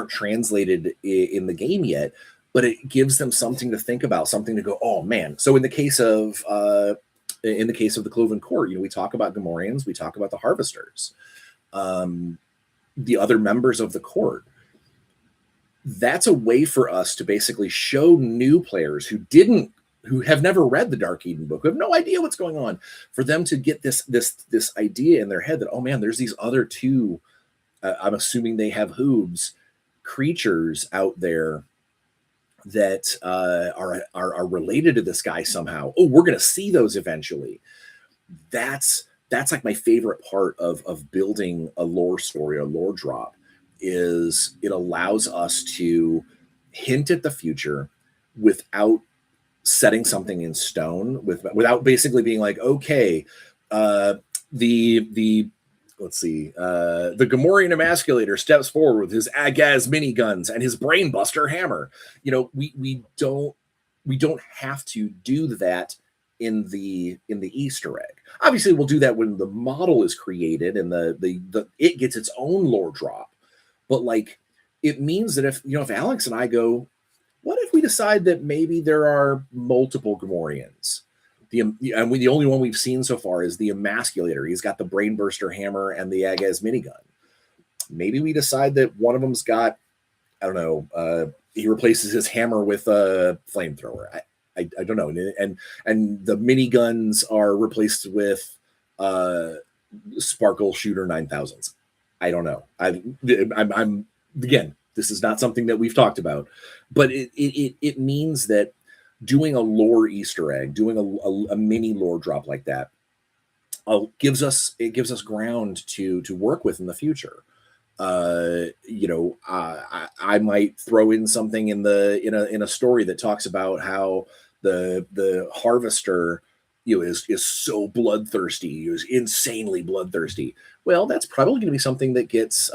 translated in the game yet, but it gives them something to think about, something to go, oh man. So in the case of the Cloven Court, we talk about Gamorreans, we talk about the Harvesters, the other members of the court. That's a way for us to basically show new players who have never read the Dark Eden book, who have no idea what's going on, for them to get this idea in their head that, oh man, there's these other two, I'm assuming they have hooves, creatures out there that are related to this guy somehow. Oh, we're going to see those eventually. That's like my favorite part of building a lore story, a lore drop, is it allows us to hint at the future without setting something in stone, without basically being like, okay, the Gamorrean emasculator steps forward with his Agaz miniguns and his brainbuster hammer. We don't have to do that in the Easter egg. Obviously, we'll do that when the model is created and it gets its own lore drop. But it means that if Alex and I go, what if we decide that maybe there are multiple Gamorreans? The only one we've seen so far is the emasculator. He's got the brainburster hammer and the Agaz minigun. Maybe we decide that one of them's got, I don't know, he replaces his hammer with a flamethrower. I don't know. And the miniguns are replaced with Sparkle Shooter 9000s. I don't know. I'm again, this is not something that we've talked about, but it means that doing a lore Easter egg, doing a mini lore drop like that, gives us ground to work with in the future. I might throw in something in a story that talks about how the harvester is so bloodthirsty, is insanely bloodthirsty. Well, that's probably going to be something that gets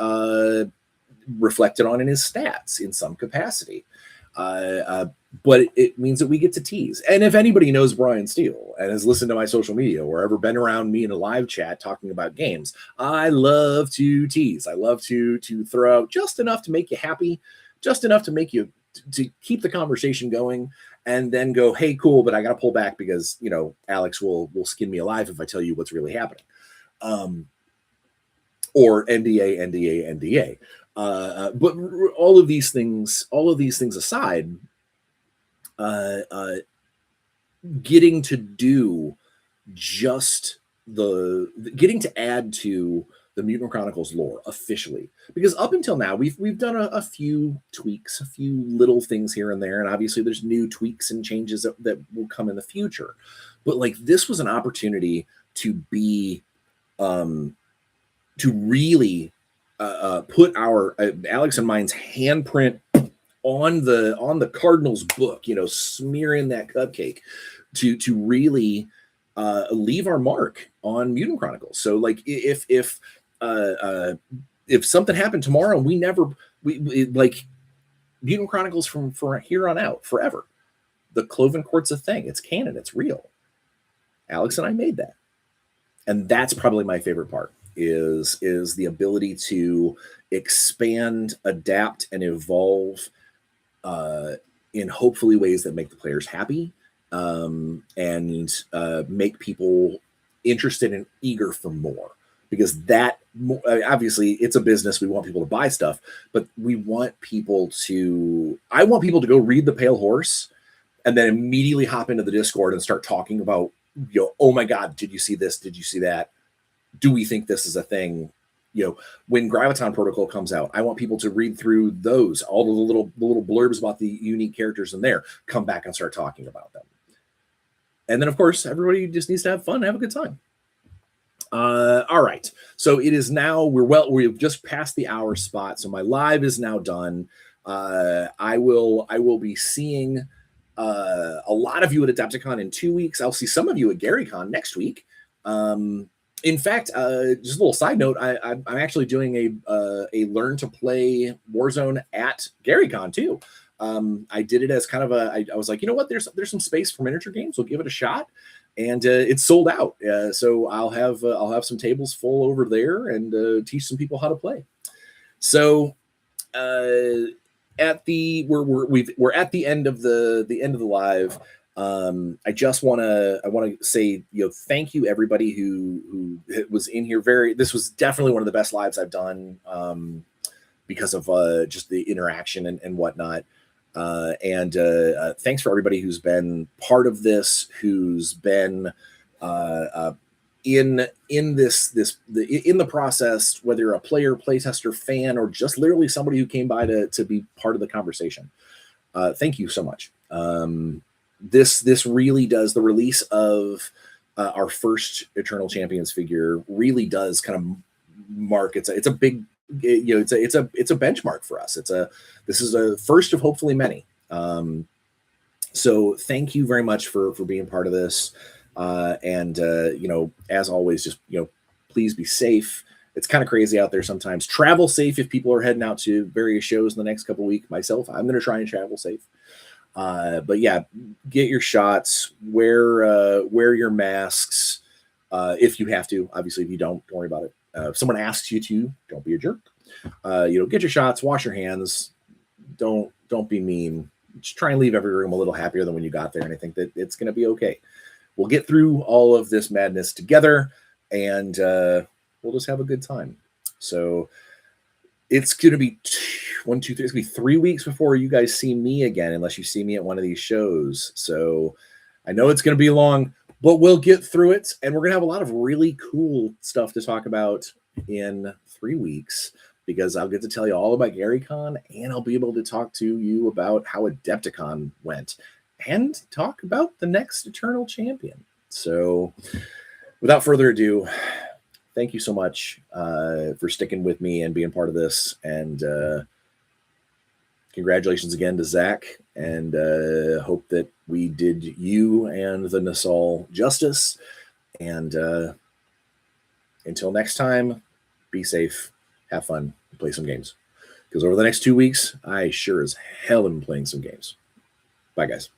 reflected on in his stats in some capacity. But it means that we get to tease. And if anybody knows Brian Steele and has listened to my social media or ever been around me in a live chat talking about games, I love to tease. I love to throw out just enough to make you happy, just enough to make you to keep the conversation going, and then go, hey, cool, but I got to pull back because, you know, Alex will skin me alive if I tell you what's really happening. Or NDA, NDA, NDA. But all of these things aside, getting to do just getting to add to the Mutant Chronicles lore officially, because up until now we've done a few tweaks, a few little things here and there, and obviously there's new tweaks and changes that will come in the future. But like, this was an opportunity to be to really put our Alex and mine's handprint on the Cardinals book, you know, smearing that cupcake to really leave our mark on Mutant Chronicles. So like, if something happened tomorrow and we like, Mutant Chronicles from here on out forever, the Cloven Court's a thing. It's canon. It's real. Alex and I made that, and that's probably my favorite part. Is the ability to expand, adapt, and evolve in hopefully ways that make the players happy, and make people interested and eager for more. Because that, obviously, it's a business. We want people to buy stuff, but I want people to go read The Pale Horse and then immediately hop into the Discord and start talking about, you know, oh my God, did you see this? Did you see that? Do we think this is a thing? You know, when Graviton Protocol comes out, I want people to read through those, all the little blurbs about the unique characters in there, come back and start talking about them. And then, of course, everybody just needs to have fun and have a good time. All right. So it is now, we've just passed the hour spot. So my live is now done. I will be seeing a lot of you at Adepticon in 2 weeks. I'll see some of you at GaryCon next week. In fact, just a little side note, I'm actually doing a learn to play Warzone at GaryCon too. I did it as kind of I was like, you know what, there's some space for miniature games. We'll give it a shot. And it's sold out. So I'll have some tables full over there and teach some people how to play. So we're at the end of the live. I just want to say, you know, thank you everybody who was in here. This was definitely one of the best lives I've done, because of just the interaction and whatnot. And thanks for everybody who's been part of this, who's been in the process, whether you're a player, playtester, fan, or just literally somebody who came by to be part of the conversation. Thank you so much. This really does, the release of our first Eternal Champions figure really does kind of mark, it's a big, you know, it's a benchmark for us. This is a first of hopefully many. So thank you very much for being part of this. And you know, as always, just, you know, please be safe. It's kind of crazy out there sometimes. Travel safe if people are heading out to various shows in the next couple of weeks. Myself, I'm going to try and travel safe. But yeah, get your shots, wear your masks, if you have to. Obviously, if you don't worry about it. If someone asks you to, don't be a jerk. You know, get your shots, wash your hands. Don't be mean. Just try and leave every room a little happier than when you got there. And I think that it's going to be okay. We'll get through all of this madness together, and we'll just have a good time. So it's going to be 1, 2, 3. It's going to be 3 weeks before you guys see me again, unless you see me at one of these shows. So I know it's going to be long, but we'll get through it. And we're going to have a lot of really cool stuff to talk about in 3 weeks, because I'll get to tell you all about GaryCon, and I'll be able to talk to you about how Adepticon went and talk about the next Eternal Champion. So without further ado, thank you so much for sticking with me and being part of this. And congratulations again to Zach, and hope that we did you and the Nassal justice. And until next time, be safe, have fun, play some games. because over the next 2 weeks, I sure as hell am playing some games. Bye, guys.